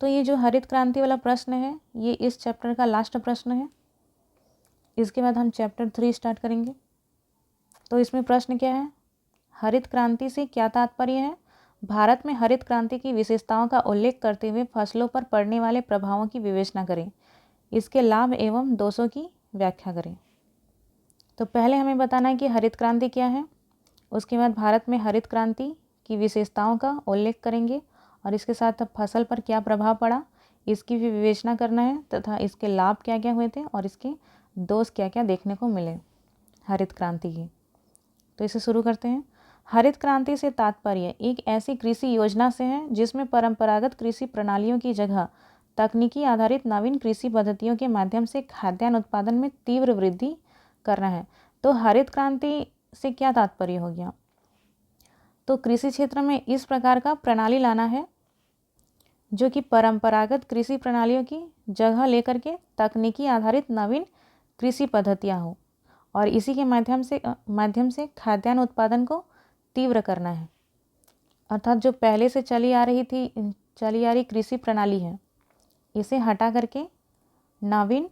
तो ये जो हरित क्रांति वाला प्रश्न है ये इस चैप्टर का लास्ट प्रश्न है। इसके बाद हम चैप्टर 3 स्टार्ट करेंगे। तो इसमें प्रश्न क्या है, हरित क्रांति से क्या तात्पर्य है? भारत में हरित क्रांति की विशेषताओं का उल्लेख करते हुए फसलों पर पड़ने वाले प्रभावों की विवेचना करें। इसके लाभ एवं दोषों की व्याख्या करें। तो पहले हमें बताना है कि हरित क्रांति क्या है। उसके बाद भारत में हरित क्रांति की विशेषताओं का उल्लेख करेंगे और इसके साथ फसल पर क्या प्रभाव पड़ा इसकी भी विवेचना करना है तथा इसके लाभ क्या क्या हुए थे और इसके दोष क्या क्या देखने को मिले हरित क्रांति की। तो इसे शुरू करते हैं। हरित क्रांति से तात्पर्य एक ऐसी कृषि योजना से है जिसमें परंपरागत कृषि प्रणालियों की जगह तकनीकी आधारित नवीन कृषि पद्धतियों के माध्यम से खाद्यान्न उत्पादन में तीव्र वृद्धि करना है। तो हरित क्रांति से क्या तात्पर्य हो गया, तो कृषि क्षेत्र में इस प्रकार का प्रणाली लाना है जो कि परंपरागत कृषि प्रणालियों की जगह लेकर के तकनीकी आधारित नवीन कृषि पद्धतियाँ हो और इसी के माध्यम से खाद्यान्न उत्पादन को तीव्र करना है। अर्थात जो पहले से चली आ रही कृषि प्रणाली है इसे हटा करके नवीन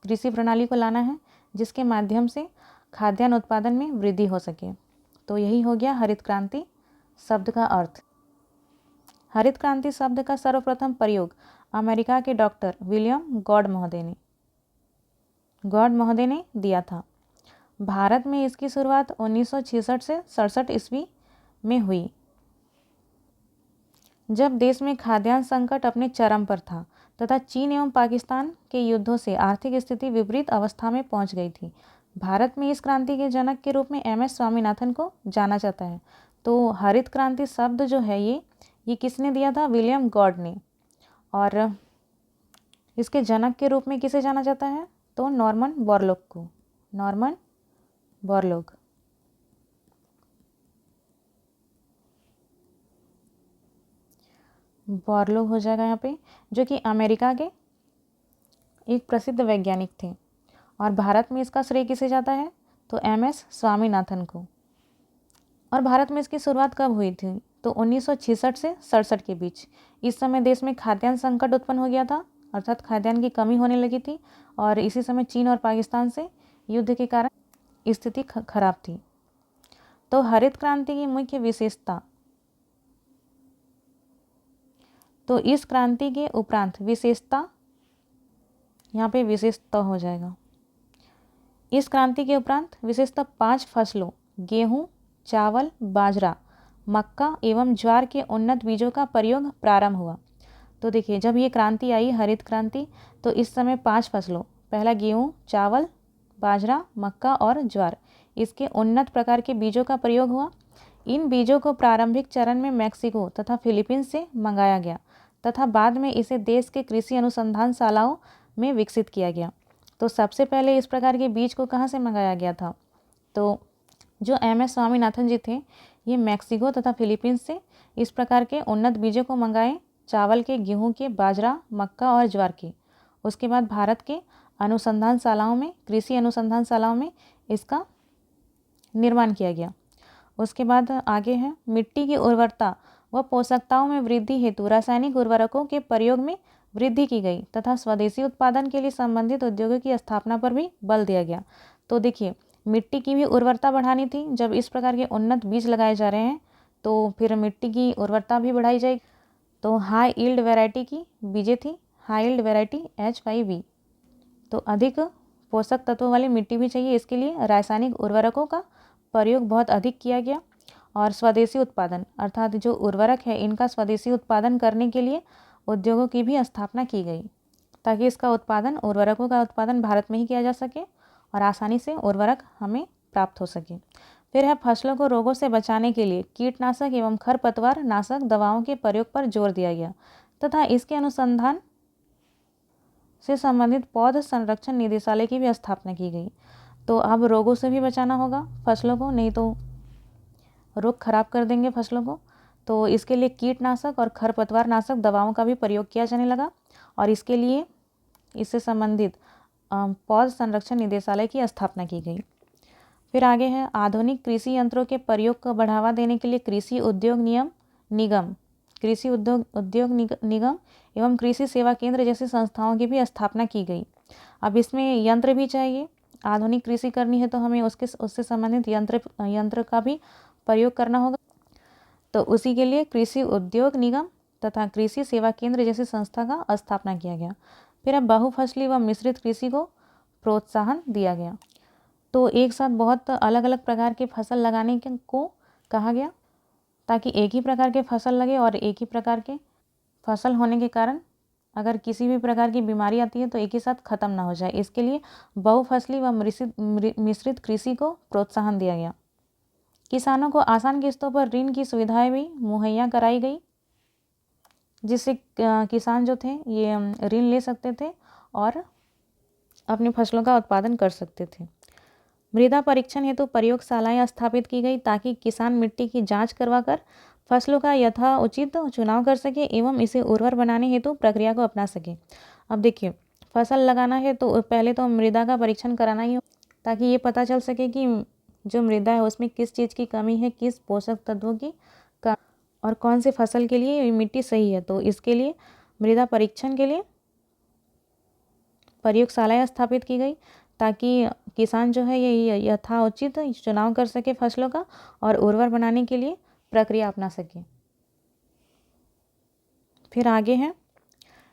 कृषि प्रणाली को लाना है जिसके माध्यम से खाद्यान्न उत्पादन में वृद्धि हो सके। तो यही हो गया हरित क्रांति शब्द का अर्थ। हरित क्रांति शब्द का सर्वप्रथम प्रयोग अमेरिका के डॉक्टर विलियम गॉड महोदय ने दिया था। भारत में इसकी शुरुआत 1966 से 67 ईस्वी में हुई जब देश में खाद्यान्न संकट अपने चरम पर था तथा चीन एवं पाकिस्तान के युद्धों से आर्थिक स्थिति विपरीत अवस्था में पहुंच गई थी। भारत में इस क्रांति के जनक के रूप में एम.एस. स्वामीनाथन को जाना जाता है। तो हरित क्रांति शब्द जो है ये किसने दिया था, विलियम गॉड ने। और इसके जनक के रूप में किसे जाना जाता है, तो नॉर्मन बोरलॉग को। Norman Borlaug. बोरलॉग हो जाएगा यहाँ पे, जो कि अमेरिका के एक प्रसिद्ध वैज्ञानिक थे। और भारत में इसका श्रेय किसे जाता है, तो एम.एस. स्वामीनाथन को। और भारत में इसकी शुरुआत कब हुई थी, तो 1966 से 67 के बीच। इस समय देश में खाद्यान्न संकट उत्पन्न हो गया था, अर्थात खाद्यान्न की कमी होने लगी थी और इसी समय चीन और पाकिस्तान से युद्ध के कारण स्थिति खराब थी। तो हरित क्रांति की मुख्य विशेषता, तो इस क्रांति के उपरांत विशेषता, यहाँ पे विशेषता हो जाएगा। इस क्रांति के उपरांत विशेषतः 5 फसलों गेहूं, चावल, बाजरा, मक्का एवं ज्वार के उन्नत बीजों का प्रयोग प्रारंभ हुआ। तो देखिए, जब ये क्रांति आई हरित क्रांति, तो इस समय 5 फसलों, पहला गेहूं, चावल, बाजरा, मक्का और ज्वार, इसके उन्नत प्रकार के बीजों का प्रयोग हुआ। इन बीजों को प्रारंभिक चरण में मैक्सिको तथा फिलीपींस से मंगाया गया तथा बाद में इसे देश के कृषि अनुसंधानशालाओं में विकसित किया गया। तो सबसे पहले इस प्रकार के बीज को कहाँ से मंगाया गया था, तो जो एम.एस. स्वामीनाथन जी थे, ये मैक्सिको तथा फिलीपींस से इस प्रकार के उन्नत बीजों को मंगाए, चावल के, गेहूं के, बाजरा, मक्का और ज्वार के। उसके बाद भारत के अनुसंधानशालाओं में, कृषि अनुसंधानशालाओं में इसका निर्माण किया गया। उसके बाद आगे है, मिट्टी की उर्वरता व पोषकताओं में वृद्धि हेतु रासायनिक उर्वरकों के प्रयोग में वृद्धि की गई तथा स्वदेशी उत्पादन के लिए संबंधित उद्योगों की स्थापना पर भी बल दिया गया। तो देखिए, मिट्टी की भी उर्वरता बढ़ानी थी। जब इस प्रकार के उन्नत बीज लगाए जा रहे हैं तो फिर मिट्टी की उर्वरता भी बढ़ाई जाएगी। तो हाई यील्ड वैरायटी की बीजें थी, हाई यील्ड वैरायटी H5V। तो अधिक पोषक तत्वों वाली मिट्टी भी चाहिए, इसके लिए रासायनिक उर्वरकों का प्रयोग बहुत अधिक किया गया। और स्वदेशी उत्पादन, अर्थात जो उर्वरक है इनका स्वदेशी उत्पादन करने के लिए उद्योगों की भी स्थापना की गई ताकि इसका उत्पादन, उर्वरकों का उत्पादन भारत में ही किया जा सके और आसानी से उर्वरक हमें प्राप्त हो सके। फिर है, फसलों को रोगों से बचाने के लिए कीटनाशक एवं खरपतवार नाशक दवाओं के प्रयोग पर जोर दिया गया तथा इसके अनुसंधान से संबंधित पौध संरक्षण निदेशालय की भी स्थापना की गई। तो अब रोगों से भी बचाना होगा फसलों को, नहीं तो रोग खराब कर देंगे फसलों को। तो इसके लिए कीटनाशक और खरपतवार नाशक दवाओं का भी प्रयोग किया जाने लगा और इसके लिए इससे संबंधित पौध संरक्षण निदेशालय की स्थापना की गई। फिर आगे है, आधुनिक कृषि यंत्रों के प्रयोग को बढ़ावा देने के लिए कृषि उद्योग निगम कृषि उद्योग निगम एवं कृषि सेवा केंद्र जैसी संस्थाओं की भी स्थापना की गई। अब इसमें यंत्र भी चाहिए, आधुनिक कृषि करनी है तो हमें उससे संबंधित यंत्र का भी प्रयोग करना होगा। तो उसी के लिए कृषि उद्योग निगम तथा कृषि सेवा केंद्र जैसी संस्था का स्थापना किया गया। फिर अब बहुफसली व मिश्रित कृषि को प्रोत्साहन दिया गया। तो एक साथ बहुत अलग अलग प्रकार के फसल लगाने को कहा गया, ताकि एक ही प्रकार के फसल लगे और एक ही प्रकार के फसल होने के कारण अगर किसी भी प्रकार की बीमारी आती है तो एक ही साथ खत्म ना हो जाए। इसके लिए बहुफसली व मिश्रित कृषि को प्रोत्साहन दिया गया। किसानों को आसान किस्तों पर ऋण की सुविधाएं भी मुहैया कराई गई, जिससे किसान जो थे ये ऋण ले सकते थे और अपनी फसलों का उत्पादन कर सकते थे। मृदा परीक्षण हेतु प्रयोगशालाएं स्थापित की गई ताकि किसान मिट्टी की जांच करवाकर फसलों का यथोचित चुनाव कर सके एवं इसे उर्वर बनाने हेतु प्रक्रिया को अपना सके। अब देखिए, फसल लगाना है तो पहले तो मृदा का परीक्षण कराना ही हो, ताकि ये पता चल सके कि जो मृदा है उसमें किस चीज़ की कमी है, किस पोषक तत्वों की और कौन से फसल के लिए मिट्टी सही है। तो इसके लिए मृदा परीक्षण के लिए प्रयोगशालाएं स्थापित की गई ताकि किसान जो है ये यथोचित चुनाव कर सके फसलों का और उर्वर बनाने के लिए प्रक्रिया अपना सके। फिर आगे है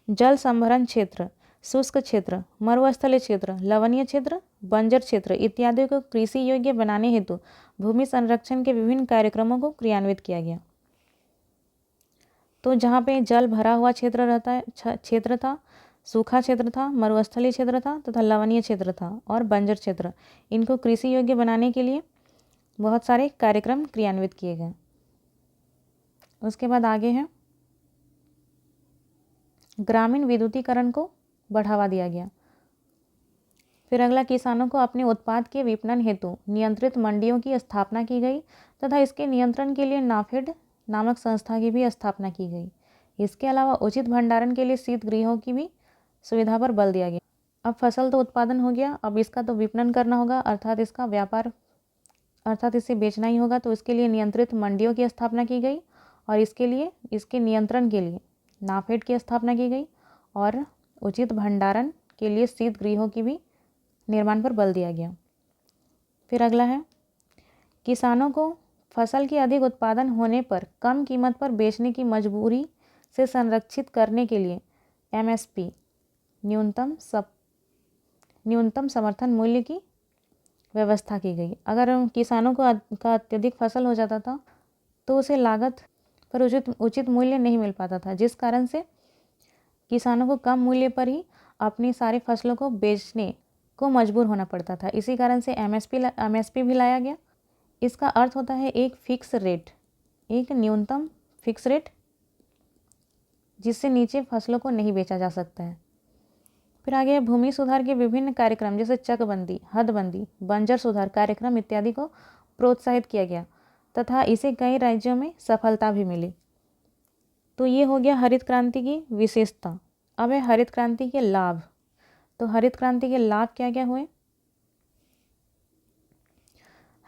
जल संभरण क्षेत्र, शुष्क क्षेत्र, मरुस्थलीय क्षेत्र, लवणीय क्षेत्र, बंजर क्षेत्र इत्यादि को कृषि योग्य बनाने हेतु भूमि संरक्षण के विभिन्न कार्यक्रमों को क्रियान्वित किया गया। तो जहाँ पे जल भरा हुआ क्षेत्र था, सूखा क्षेत्र था, मरुस्थलीय क्षेत्र था तथा लवणीय क्षेत्र था और बंजर क्षेत्र, इनको कृषि योग्य बनाने के लिए बहुत सारे कार्यक्रम क्रियान्वित किए गए। उसके बाद आगे है ग्रामीण विद्युतीकरण को बढ़ावा दिया गया। फिर अगला, किसानों को अपने उत्पाद के विपणन हेतु नियंत्रित मंडियों की स्थापना की गई तथा इसके नियंत्रण के लिए नाफेड नामक संस्था की भी स्थापना की गई। इसके अलावा उचित भंडारण के लिए शीत गृहों की भी सुविधा पर बल दिया गया। अब फसल तो उत्पादन हो गया, अब इसका तो विपणन करना होगा, अर्थात इसका व्यापार, अर्थात इसे बेचना ही होगा। तो इसके लिए नियंत्रित मंडियों की स्थापना की गई और इसके नियंत्रण के लिए नाफेड की स्थापना की गई और उचित भंडारण के लिए शीत गृहों की भी निर्माण पर बल दिया गया। फिर अगला है, किसानों को फसल की अधिक उत्पादन होने पर कम कीमत पर बेचने की मजबूरी से संरक्षित करने के लिए MSP न्यूनतम समर्थन मूल्य की व्यवस्था की गई। अगर किसानों को का अत्यधिक फसल हो जाता था तो उसे लागत पर उचित मूल्य नहीं मिल पाता था, जिस कारण से किसानों को कम मूल्य पर ही अपनी सारी फसलों को बेचने को मजबूर होना पड़ता था। इसी कारण से MSP भी लाया गया। इसका अर्थ होता है एक फिक्स रेट, एक न्यूनतम फिक्स रेट जिससे नीचे फसलों को नहीं बेचा जा सकता है। फिर आगे भूमि सुधार के विभिन्न कार्यक्रम जैसे चकबंदी, हदबंदी, बंजर सुधार कार्यक्रम इत्यादि को प्रोत्साहित किया गया तथा इसे कई राज्यों में सफलता भी मिली। तो ये हो गया हरित क्रांति की विशेषता। अब है हरित क्रांति के लाभ। तो हरित क्रांति के लाभ क्या क्या हुए?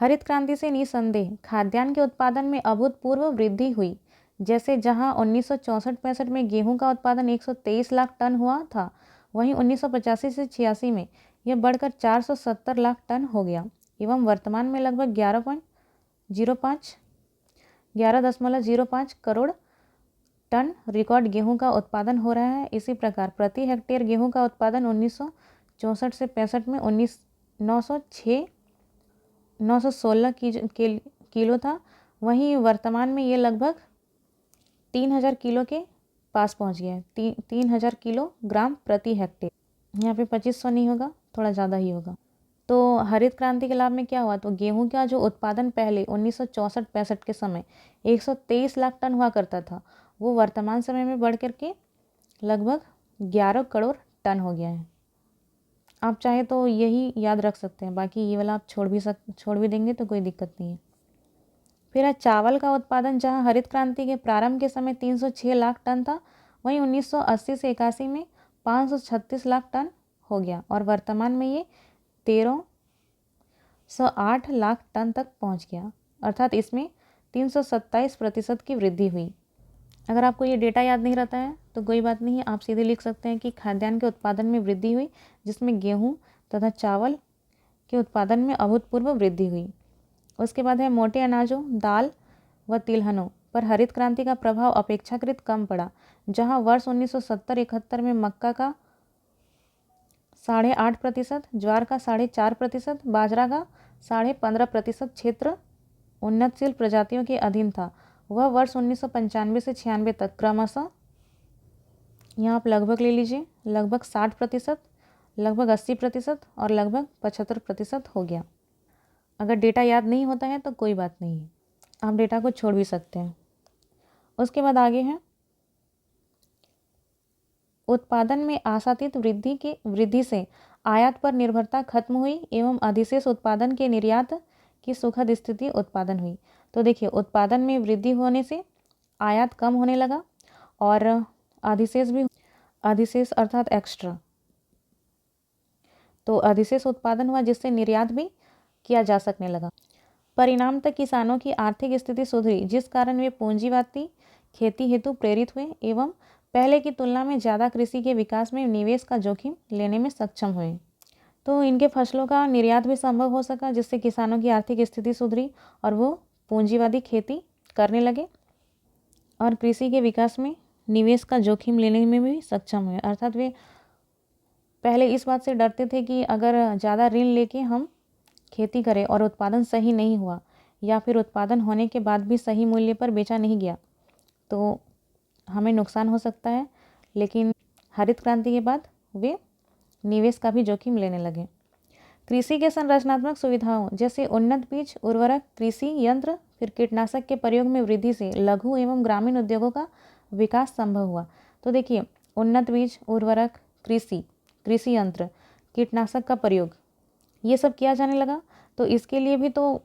हरित क्रांति से निसंदेह खाद्यान्न के उत्पादन में अभूतपूर्व वृद्धि हुई। जैसे जहां 1964-65 में गेहूं का उत्पादन 123 लाख टन हुआ था, वहीं 1985 से 86 में यह बढ़कर 470 लाख टन हो गया एवं वर्तमान में लगभग 11.05 करोड़ टन रिकॉर्ड गेहूं का उत्पादन हो रहा है। इसी प्रकार प्रति हेक्टेयर गेहूं का उत्पादन 1964 से 65 में 916 किलो था, वहीं वर्तमान में ये लगभग 3000 किलो के पास पहुंच गया है, 3000 किलोग्राम प्रति हेक्टेयर। यहाँ पे 2500 नहीं होगा, थोड़ा ज़्यादा ही होगा। तो हरित क्रांति के लाभ में क्या हुआ? तो गेहूं का जो उत्पादन पहले 1964-65 के समय 123 लाख टन हुआ करता था, वो वर्तमान समय में बढ़ करके लगभग 11 करोड़ टन हो गया है। आप चाहे तो यही याद रख सकते हैं, बाकी ये वाला आप छोड़ भी देंगे तो कोई दिक्कत नहीं है। फिर चावल का उत्पादन जहां हरित क्रांति के प्रारंभ के समय 306 लाख टन था, वहीं 1980 से 81 में 536 लाख टन हो गया और वर्तमान में ये 1308 लाख टन तक पहुंच गया, अर्थात इसमें 327% की वृद्धि हुई। अगर आपको ये डेटा याद नहीं रहता है तो कोई बात नहीं, आप सीधे लिख सकते हैं कि खाद्यान्न के उत्पादन में वृद्धि हुई, जिसमें गेहूँ तथा चावल के उत्पादन में अभूतपूर्व वृद्धि हुई। उसके बाद है मोटे अनाजों, दाल व तिलहनों पर हरित क्रांति का प्रभाव अपेक्षाकृत कम पड़ा। जहां वर्ष 1970-71 में मक्का का 8.5%, ज्वार का 4.5%, बाजरा का 15.5% क्षेत्र उन्नतशील प्रजातियों के अधीन था, वह वर्ष 1995 से 96 तक क्रमशः, यहाँ आप लगभग ले लीजिए, लगभग 60%, लगभग 80% और लगभग 75% हो गया। अगर डेटा याद नहीं होता है तो कोई बात नहीं है, आप डेटा को छोड़ भी सकते हैं। उसके बाद आगे है उत्पादन में आशातीत वृद्धि से आयात पर निर्भरता खत्म हुई एवं अधिशेष उत्पादन के निर्यात की सुखद स्थिति उत्पादन हुई। तो देखिए, उत्पादन में वृद्धि होने से आयात कम होने लगा और अधिशेष अर्थात एक्स्ट्रा, तो अधिशेष उत्पादन हुआ जिससे निर्यात भी किया जा सकने लगा। परिणामतः किसानों की आर्थिक स्थिति सुधरी, जिस कारण वे पूंजीवादी खेती हेतु प्रेरित हुए एवं पहले की तुलना में ज़्यादा कृषि के विकास में निवेश का जोखिम लेने में सक्षम हुए। तो इनके फसलों का निर्यात भी संभव हो सका, जिससे किसानों की आर्थिक स्थिति सुधरी और वो पूंजीवादी खेती करने लगे और कृषि के विकास में निवेश का जोखिम लेने में भी सक्षम हुए। अर्थात वे पहले इस बात से डरते थे कि अगर ज़्यादा ऋण लेके हम खेती करें और उत्पादन सही नहीं हुआ या फिर उत्पादन होने के बाद भी सही मूल्य पर बेचा नहीं गया तो हमें नुकसान हो सकता है। लेकिन हरित क्रांति के बाद वे निवेश का भी जोखिम लेने लगे। कृषि के संरचनात्मक सुविधाओं जैसे उन्नत बीज, उर्वरक, कृषि यंत्र, फिर कीटनाशक के प्रयोग में वृद्धि से लघु एवं ग्रामीण उद्योगों का विकास संभव हुआ। तो देखिए, उन्नत बीज, उर्वरक, कृषि यंत्र, कीटनाशक का प्रयोग, ये सब किया जाने लगा। तो इसके लिए भी तो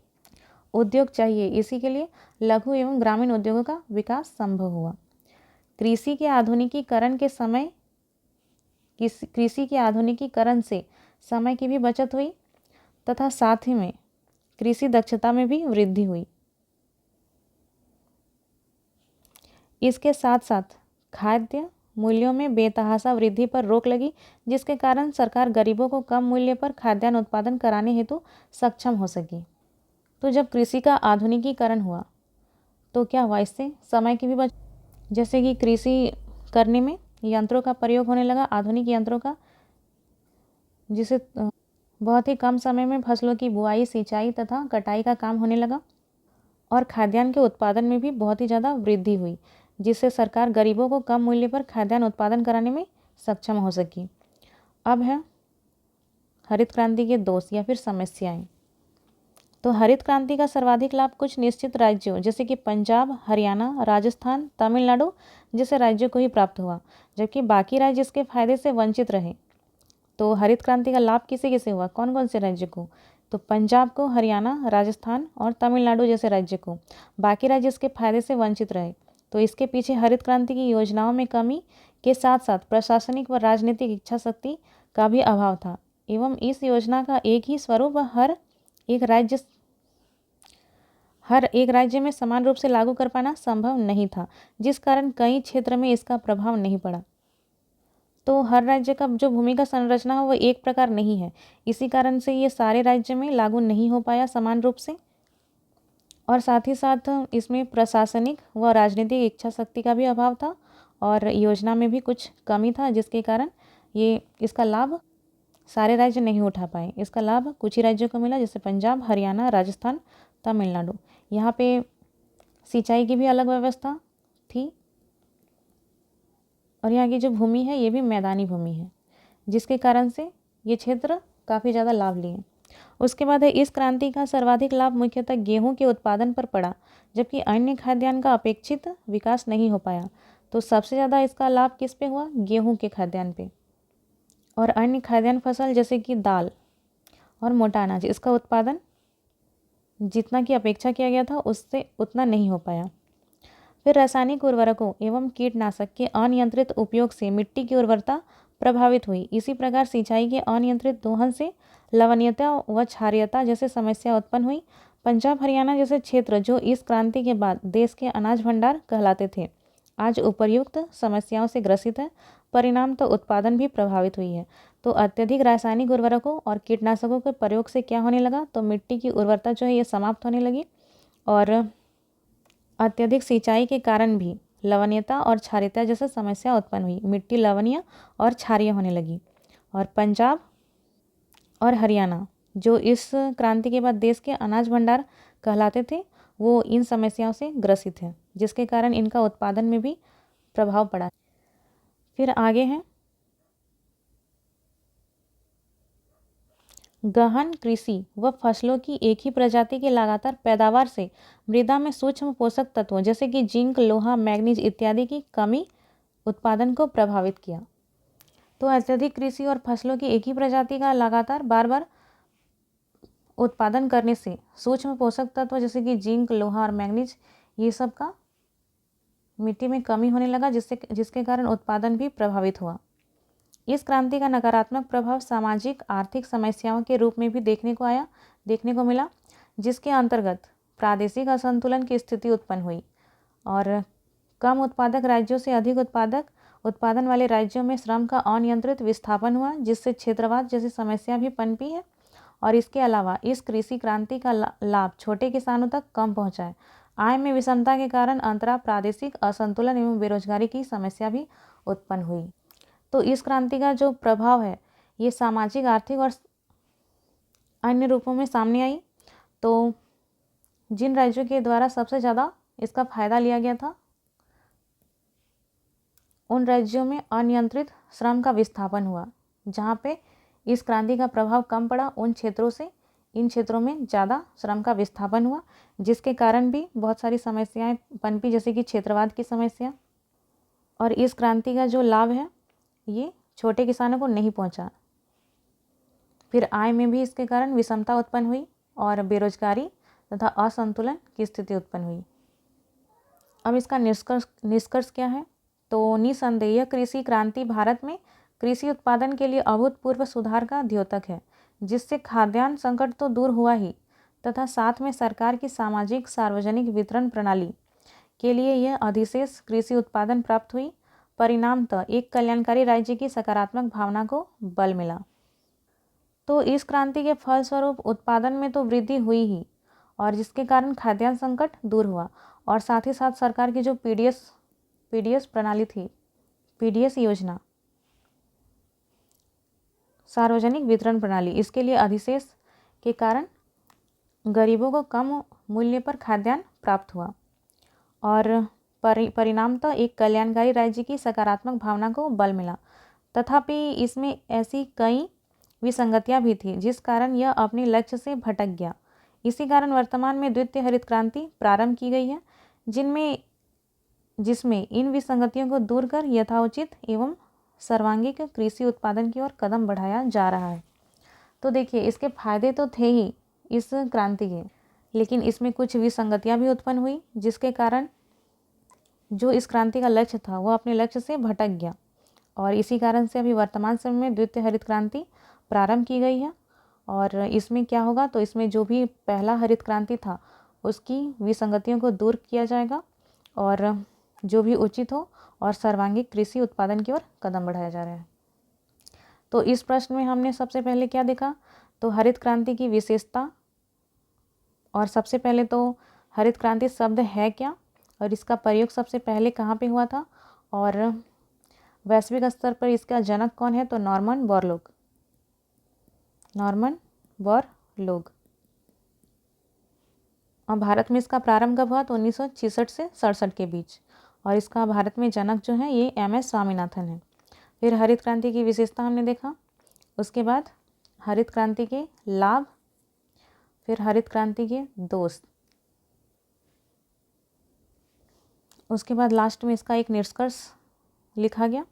उद्योग चाहिए, इसी के लिए लघु एवं ग्रामीण उद्योगों का विकास संभव हुआ। कृषि के आधुनिकीकरण से समय की भी बचत हुई तथा साथ ही में कृषि दक्षता में भी वृद्धि हुई। इसके साथ साथ खाद्य मूल्यों में बेतहाशा वृद्धि पर रोक लगी, जिसके कारण सरकार गरीबों को कम मूल्य पर खाद्यान्न उत्पादन कराने हेतु सक्षम हो सकी। तो जब कृषि का आधुनिकीकरण हुआ तो क्या हुआ, इससे समय की भी बचत, जैसे कि कृषि करने में यंत्रों का प्रयोग होने लगा, आधुनिक यंत्रों का, जिससे बहुत ही कम समय में फसलों की बुआई, सिंचाई तथा कटाई का काम होने लगा और खाद्यान्न के उत्पादन में भी बहुत ही ज़्यादा वृद्धि हुई, जिससे सरकार गरीबों को कम मूल्य पर खाद्यान्न उत्पादन कराने में सक्षम हो सकी। अब है हरित क्रांति के दोष या फिर समस्याएं। तो हरित क्रांति का सर्वाधिक लाभ कुछ निश्चित राज्यों जैसे कि पंजाब, हरियाणा, राजस्थान, तमिलनाडु जैसे राज्यों को ही प्राप्त हुआ, जबकि बाकी राज्य इसके फायदे से वंचित रहे। तो हरित क्रांति का लाभ किसे किसे हुआ, कौन कौन से राज्य को? तो पंजाब को, हरियाणा, राजस्थान और तमिलनाडु जैसे राज्य को। बाकी राज्य इसके फायदे से वंचित रहे। तो इसके पीछे हरित क्रांति की योजनाओं में कमी के साथ साथ प्रशासनिक व राजनीतिक इच्छा शक्ति का भी अभाव था एवं इस योजना का एक ही स्वरूप हर एक राज्य में समान रूप से लागू कर पाना संभव नहीं था, जिस कारण कई क्षेत्र में इसका प्रभाव नहीं पड़ा। तो हर राज्य का जो भूमिका संरचना है वो एक प्रकार नहीं है, इसी कारण से ये सारे राज्य में लागू नहीं हो पाया समान रूप से। और साथ ही साथ इसमें प्रशासनिक व राजनीतिक इच्छा शक्ति का भी अभाव था और योजना में भी कुछ कमी था, जिसके कारण ये इसका लाभ सारे राज्य नहीं उठा पाए। इसका लाभ कुछ ही राज्यों को मिला, जैसे पंजाब, हरियाणा, राजस्थान, तमिलनाडु। यहाँ पे सिंचाई की भी अलग व्यवस्था थी और यहाँ की जो भूमि है ये भी मैदानी भूमि है, जिसके कारण से ये क्षेत्र काफ़ी ज़्यादा लाभ लिए। उसके बाद है इस क्रांति का सर्वाधिक लाभ मुख्यतः गेहूं के उत्पादन पर पड़ा, जबकि अन्य खाद्यान्न का अपेक्षित विकास नहीं हो पाया। तो सबसे ज़्यादा इसका लाभ किस पे हुआ, गेहूं के खाद्यान्न पे। और अन्य खाद्यान्न फसल जैसे कि दाल और मोटा अनाज, इसका उत्पादन जितना की अपेक्षा किया गया था उससे उतना नहीं हो पाया। फिर रासायनिक उर्वरकों एवं कीटनाशक के अनियंत्रित उपयोग से मिट्टी की उर्वरता प्रभावित हुई। इसी प्रकार सिंचाई के अनियंत्रित दोहन से लवणीयता व क्षारीयता जैसे समस्या उत्पन्न हुई। पंजाब, हरियाणा जैसे क्षेत्र जो इस क्रांति के बाद देश के अनाज भंडार कहलाते थे, आज उपर्युक्त समस्याओं से ग्रसित है। परिणाम तो उत्पादन भी प्रभावित हुई है। तो अत्यधिक रासायनिक उर्वरकों और कीटनाशकों के प्रयोग से क्या होने लगा, तो मिट्टी की उर्वरता जो है ये समाप्त होने लगी और अत्यधिक सिंचाई के कारण भी लवणीयता और क्षारीयता जैसे समस्या उत्पन्न हुई। मिट्टी लवणीय और क्षारीय होने लगी। और पंजाब और हरियाणा जो इस क्रांति के बाद देश के अनाज भंडार कहलाते थे, वो इन समस्याओं से ग्रसित है, जिसके कारण इनका उत्पादन में भी प्रभाव पड़ा। फिर आगे है गहन कृषि व फसलों की एक ही प्रजाति की लगातार पैदावार से मृदा में सूक्ष्म पोषक तत्वों जैसे कि जिंक, लोहा, मैग्नीज इत्यादि की कमी उत्पादन को प्रभावित किया। तो अत्यधिक कृषि और फसलों की एक ही प्रजाति का लगातार बार बार उत्पादन करने से सूक्ष्म पोषक तत्व जैसे कि जिंक, लोहा और मैग्नीज ये सब का मिट्टी में कमी होने लगा, जिसके कारण उत्पादन भी प्रभावित हुआ। इस क्रांति का नकारात्मक प्रभाव सामाजिक आर्थिक समस्याओं के रूप में भी देखने को मिला, जिसके अंतर्गत प्रादेशिक असंतुलन की स्थिति उत्पन्न हुई और कम उत्पादक राज्यों से अधिक उत्पादन वाले राज्यों में श्रम का अनियंत्रित विस्थापन हुआ, जिससे क्षेत्रवाद जैसी समस्या भी पनपी है। और इसके अलावा इस कृषि क्रांति का लाभ छोटे किसानों तक कम पहुंचा है। आय में विषमता के कारण अंतरा प्रादेशिक असंतुलन एवं बेरोजगारी की समस्या भी उत्पन्न हुई। तो इस क्रांति का जो प्रभाव है ये सामाजिक, आर्थिक और अन्य रूपों में सामने आई। तो जिन राज्यों के द्वारा सबसे ज़्यादा इसका फायदा लिया गया था, उन राज्यों में अनियंत्रित श्रम का विस्थापन हुआ। जहाँ पे इस क्रांति का प्रभाव कम पड़ा, उन क्षेत्रों से इन क्षेत्रों में ज़्यादा श्रम का विस्थापन हुआ, जिसके कारण भी बहुत सारी समस्याएं पनपी, जैसे कि क्षेत्रवाद की समस्या। और इस क्रांति का जो लाभ है ये छोटे किसानों को नहीं पहुंचा। फिर आय में भी इसके कारण विषमता उत्पन्न हुई और बेरोजगारी तथा असंतुलन की स्थिति उत्पन्न हुई। अब इसका निष्कर्ष क्या है, तो निसंदेह कृषि क्रांति भारत में कृषि उत्पादन के लिए अभूतपूर्व सुधार का द्योतक है, जिससे खाद्यान्न संकट तो दूर हुआ ही तथा साथ में सरकार की सामाजिक सार्वजनिक वितरण प्रणाली के लिए यह अधिशेष कृषि उत्पादन प्राप्त हुई। परिणामतः एक कल्याणकारी राज्य की सकारात्मक भावना को बल मिला। तो इस क्रांति के फलस्वरूप उत्पादन में तो वृद्धि हुई ही, और जिसके कारण खाद्यान्न संकट दूर हुआ, और साथ ही साथ सरकार की जो पीडीएस प्रणाली थी, पीडीएस योजना, सार्वजनिक वितरण प्रणाली, इसके लिए अधिशेष के कारण गरीबों को कम मूल्य पर खाद्यान्न प्राप्त हुआ और परिणामतः एक कल्याणकारी राज्य की सकारात्मक भावना को बल मिला। तथापि इसमें ऐसी कई विसंगतियां भी थी जिस कारण यह अपने लक्ष्य से भटक गया। इसी कारण वर्तमान में द्वितीय हरित क्रांति प्रारंभ की गई है, जिसमें इन विसंगतियों को दूर कर यथाउचित एवं सर्वांगीण कृषि उत्पादन की ओर कदम बढ़ाया जा रहा है। तो देखिए, इसके फायदे तो थे ही इस क्रांति के, लेकिन इसमें कुछ विसंगतियां भी उत्पन्न हुई, जिसके कारण जो इस क्रांति का लक्ष्य था वो अपने लक्ष्य से भटक गया। और इसी कारण से अभी वर्तमान समय में द्वितीय हरित क्रांति प्रारंभ की गई है। और इसमें क्या होगा, तो इसमें जो भी पहला हरित क्रांति था उसकी विसंगतियों को दूर किया जाएगा और जो भी उचित हो और सर्वांगीण कृषि उत्पादन की ओर कदम बढ़ाया जा रहा है। तो इस प्रश्न में हमने सबसे पहले क्या देखा, तो हरित क्रांति की विशेषता, और सबसे पहले तो हरित क्रांति शब्द है क्या और इसका प्रयोग सबसे पहले कहाँ पे हुआ था, और वैश्विक स्तर पर इसका जनक कौन है, तो नॉर्मन बोरलॉग। और भारत में इसका प्रारंभ कब हुआ, तो 1966 से 67 के बीच, और इसका भारत में जनक जो है ये MS स्वामीनाथन है। फिर हरित क्रांति की विशेषता हमने देखा, उसके बाद हरित क्रांति के लाभ, फिर हरित क्रांति के दोष, उसके बाद लास्ट में इसका एक निष्कर्ष लिखा गया।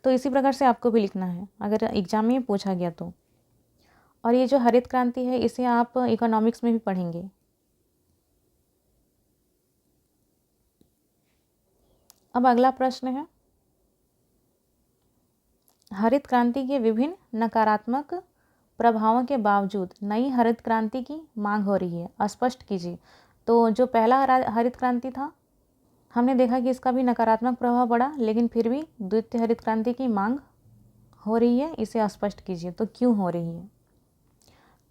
तो इसी प्रकार से आपको भी लिखना है अगर एग्जाम में पूछा गया तो। और ये जो हरित क्रांति है इसे आप इकोनॉमिक्स में भी पढ़ेंगे। अब अगला प्रश्न है, हरित क्रांति के विभिन्न नकारात्मक प्रभावों के बावजूद नई हरित क्रांति की मांग हो रही है, स्पष्ट कीजिए। तो जो पहला हरित क्रांति था हमने देखा कि इसका भी नकारात्मक प्रभाव पड़ा, लेकिन फिर भी द्वितीय हरित क्रांति की मांग हो रही है। इसे स्पष्ट कीजिए, तो क्यों हो रही है?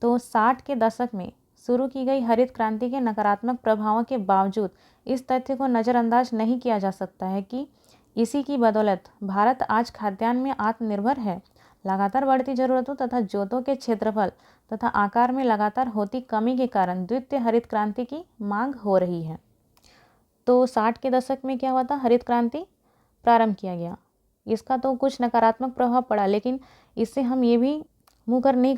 तो 60 के दशक में शुरू की गई हरित क्रांति के नकारात्मक प्रभावों के बावजूद इस तथ्य को नज़रअंदाज नहीं किया जा सकता है कि इसी की बदौलत भारत आज खाद्यान्न में आत्मनिर्भर है। लगातार बढ़ती ज़रूरतों तथा जोतों के क्षेत्रफल तथा आकार में लगातार होती कमी के कारण द्वितीय हरित क्रांति की मांग हो रही है। तो 60 के दशक में क्या हुआ था? हरित क्रांति प्रारंभ किया गया। इसका तो कुछ नकारात्मक प्रभाव पड़ा, लेकिन इससे हम ये भी मुँह कर नहीं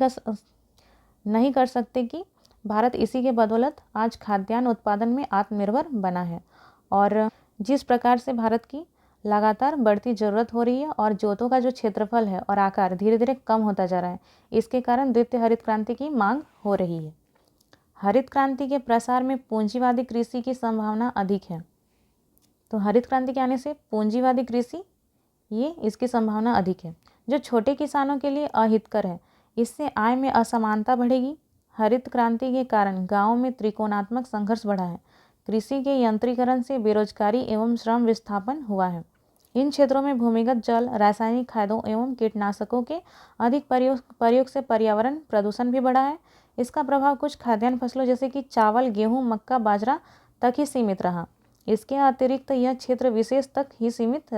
कर सकते कि भारत इसी के बदौलत आज खाद्यान्न उत्पादन में आत्मनिर्भर बना है। और जिस प्रकार से भारत की लगातार बढ़ती ज़रूरत हो रही है और जोतों का जो क्षेत्रफल है और आकार धीरे धीरे कम होता जा रहा है, इसके कारण द्वितीय हरित क्रांति की मांग हो रही है। हरित क्रांति के प्रसार में पूंजीवादी कृषि की संभावना अधिक है। तो हरित क्रांति के आने से पूंजीवादी कृषि इसकी संभावना अधिक है, जो छोटे किसानों के लिए अहितकर है। इससे आय में असमानता बढ़ेगी। हरित क्रांति के कारण गाँव में त्रिकोणात्मक संघर्ष बढ़ा है। कृषि के यंत्रीकरण से बेरोजगारी एवं श्रम विस्थापन हुआ है। इन क्षेत्रों में भूमिगत जल, रासायनिक खादों एवं कीटनाशकों के अधिक प्रयोग से पर्यावरण प्रदूषण भी बढ़ा है। इसका प्रभाव कुछ खाद्यान्न फसलों जैसे कि चावल, गेहूं, मक्का, बाजरा तक ही सीमित रहा। इसके अतिरिक्त यह क्षेत्र विशेष तक ही सीमित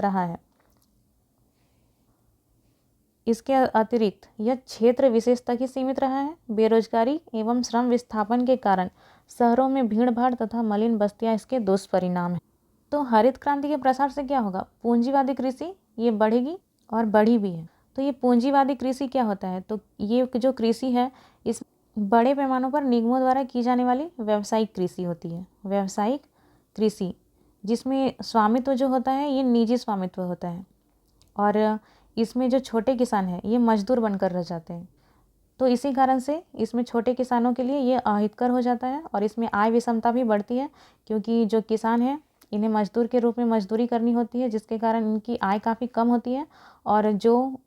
रहा है। बेरोजगारी एवं श्रम विस्थापन के कारण शहरों में भीड़ भाड़ तथा मलिन बस्तियां इसके दुष्परिणाम हैं। तो हरित क्रांति के प्रसार से क्या होगा? पूंजीवादी कृषि ये बढ़ेगी और बढ़ी भी है। तो ये पूंजीवादी कृषि क्या होता है? तो ये जो कृषि है, इस बड़े पैमानों पर निगमों द्वारा की जाने वाली व्यावसायिक कृषि होती है। व्यावसायिक कृषि जिसमें स्वामित्व जो होता है ये निजी स्वामित्व होता है, और इसमें जो छोटे किसान हैं ये मजदूर बनकर रह जाते हैं। तो इसी कारण से इसमें छोटे किसानों के लिए ये अहितकर हो जाता है और इसमें आय विषमता भी बढ़ती है, क्योंकि जो किसान हैं इन्हें मजदूर के रूप में मजदूरी करनी होती है, जिसके कारण इनकी आय काफ़ी कम होती है। और जो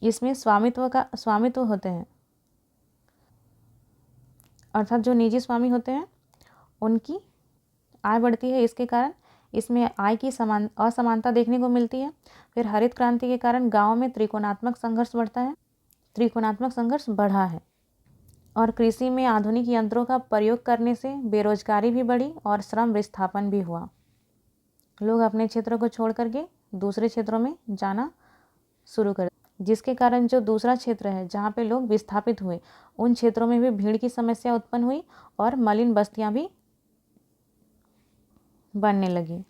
इसमें स्वामित्व होते हैं, अर्थात जो निजी स्वामी होते हैं, उनकी आय बढ़ती है। इसके कारण इसमें आय की असमानता देखने को मिलती है। फिर हरित क्रांति के कारण गाँव में त्रिकोणात्मक संघर्ष बढ़ा है। और कृषि में आधुनिक यंत्रों का प्रयोग करने से बेरोजगारी भी बढ़ी और श्रम विस्थापन भी हुआ। लोग अपने क्षेत्रों को छोड़ करके दूसरे क्षेत्रों में जाना शुरू कर, जिसके कारण जो दूसरा क्षेत्र है जहाँ पे लोग विस्थापित हुए, उन क्षेत्रों में भी भीड़ की समस्या उत्पन्न हुई और मलिन बस्तियाँ भी बनने लगी।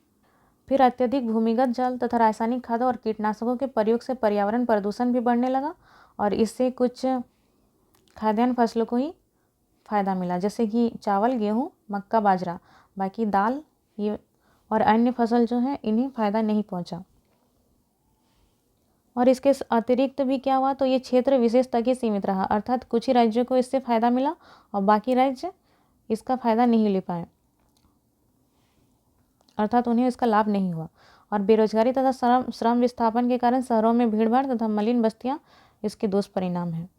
फिर अत्यधिक भूमिगत जल तथा रासायनिक खादों और कीटनाशकों के प्रयोग से पर्यावरण प्रदूषण भी बढ़ने लगा, और इससे कुछ खाद्यान्न फसलों को ही फ़ायदा मिला, जैसे कि चावल, गेहूं, मक्का, बाजरा। बाकी दाल ये और अन्य फसल जो है इन्हें फ़ायदा नहीं पहुंचा। और इसके अतिरिक्त भी क्या हुआ? तो ये क्षेत्र विशेष तक ही सीमित रहा, अर्थात कुछ ही राज्यों को इससे फ़ायदा मिला और बाकी राज्य इसका फ़ायदा नहीं ले पाए, अर्थात उन्हें इसका लाभ नहीं हुआ। और बेरोजगारी तथा श्रम विस्थापन के कारण शहरों में भीड़भाड़ तथा मलिन बस्तियां इसके दुष्परिणाम हैं।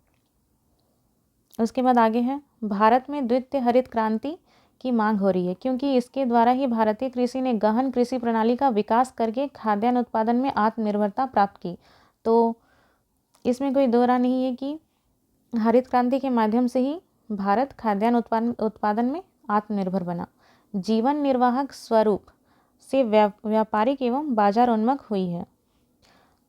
उसके बाद आगे है, भारत में द्वितीय हरित क्रांति की मांग हो रही है, क्योंकि इसके द्वारा ही भारतीय कृषि ने गहन कृषि प्रणाली का विकास करके खाद्यान्न उत्पादन में आत्मनिर्भरता प्राप्त की। तो इसमें कोई दो राय नहीं है कि हरित क्रांति के माध्यम से ही भारत खाद्यान्न उत्पादन में आत्मनिर्भर बना। जीवन निर्वाहक स्वरूप से व्यापारिक एवं बाजार उन्मुख हुई है।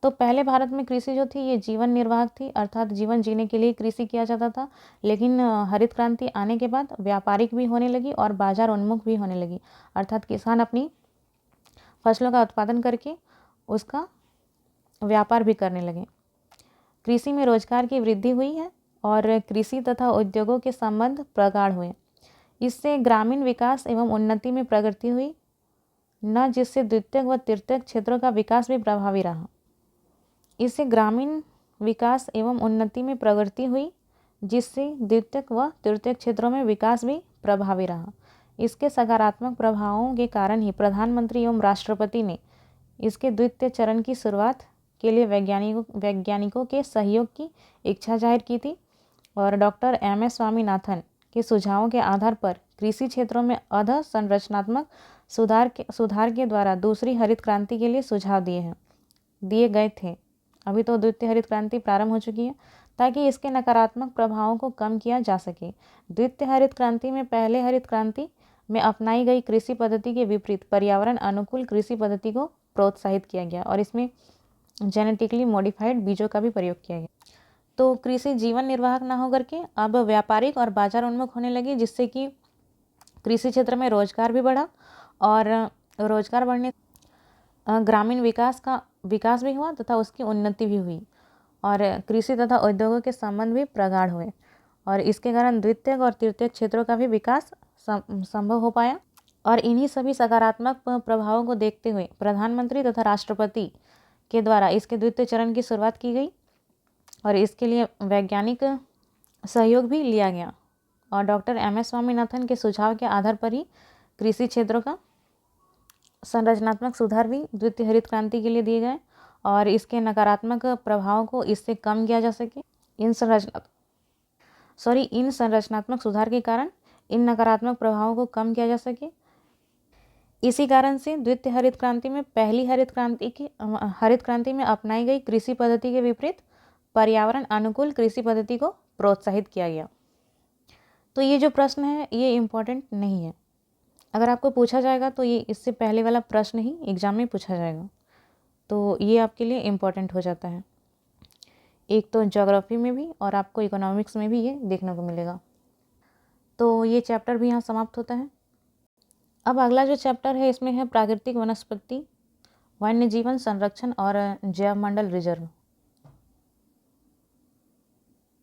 तो पहले भारत में कृषि जो थी ये जीवन निर्वाहक थी, अर्थात जीवन जीने के लिए कृषि किया जाता था। लेकिन हरित क्रांति आने के बाद व्यापारिक भी होने लगी और बाजार उन्मुख भी होने लगी, अर्थात किसान अपनी फसलों का उत्पादन करके उसका व्यापार भी करने लगे। कृषि में रोजगार की वृद्धि हुई है और कृषि तथा उद्योगों के संबंध प्रगाढ़ हुए। इससे ग्रामीण विकास एवं उन्नति में प्रगति हुई, न जिससे द्वितीयक व तृतीयक क्षेत्रों का विकास भी प्रभावी रहा। इससे ग्रामीण विकास एवं उन्नति में प्रगति हुई, जिससे द्वितीयक व तृतीयक क्षेत्रों में विकास भी प्रभावी रहा। इसके सकारात्मक प्रभावों के कारण ही प्रधानमंत्री एवं राष्ट्रपति ने इसके द्वितीय चरण की शुरुआत के लिए वैज्ञानिकों के सहयोग की इच्छा जाहिर की थी, और डॉक्टर MS स्वामीनाथन के सुझावों के आधार पर कृषि क्षेत्रों में अधोसंरचनात्मक सुधार के द्वारा दूसरी हरित क्रांति के लिए सुझाव दिए गए थे। अभी तो द्वितीय हरित क्रांति प्रारंभ हो चुकी है, ताकि इसके नकारात्मक प्रभावों को कम किया जा सके। द्वितीय हरित क्रांति में पहले हरित क्रांति में अपनाई गई कृषि पद्धति के विपरीत पर्यावरण अनुकूल कृषि पद्धति को प्रोत्साहित किया गया और इसमें जेनेटिकली मॉडिफाइड बीजों का भी प्रयोग किया गया। तो कृषि जीवन निर्वाहक न होकर के अब व्यापारिक और बाजार उन्मुख होने लगी, जिससे कि कृषि क्षेत्र में रोजगार भी बढ़ा और रोजगार बढ़ने ग्रामीण विकास भी हुआ तथा उसकी उन्नति भी हुई और कृषि तथा उद्योगों के संबंध भी प्रगाढ़ हुए और इसके कारण द्वितीयक और तृतीयक क्षेत्रों का भी विकास संभव हो पाया। और इन्हीं सभी सकारात्मक प्रभावों को देखते हुए प्रधानमंत्री तथा राष्ट्रपति के द्वारा इसके द्वितीय चरण की शुरुआत की गई और इसके लिए वैज्ञानिक सहयोग भी लिया गया और डॉक्टर MS स्वामीनाथन के सुझाव के आधार पर ही कृषि क्षेत्रों का संरचनात्मक सुधार भी द्वितीय हरित क्रांति के लिए दिए गए और इसके नकारात्मक प्रभावों को इससे कम किया जा सके। इन संरचनात्मक सुधार के कारण इन नकारात्मक प्रभावों को कम किया जा सके। इसी कारण से द्वितीय हरित क्रांति में पहली हरित क्रांति में अपनाई गई कृषि पद्धति के विपरीत पर्यावरण अनुकूल कृषि पद्धति को प्रोत्साहित किया गया। तो ये जो प्रश्न है ये इम्पोर्टेंट नहीं है, अगर आपको पूछा जाएगा तो ये इससे पहले वाला प्रश्न ही एग्जाम में पूछा जाएगा, तो ये आपके लिए इम्पोर्टेंट हो जाता है। एक तो ज्योग्राफी में भी और आपको इकोनॉमिक्स में भी ये देखने को मिलेगा। तो ये चैप्टर भी यहाँ समाप्त होता है। अब अगला जो चैप्टर है इसमें है प्राकृतिक वनस्पति, वन्य जीवन संरक्षण और जैव मंडल रिजर्व।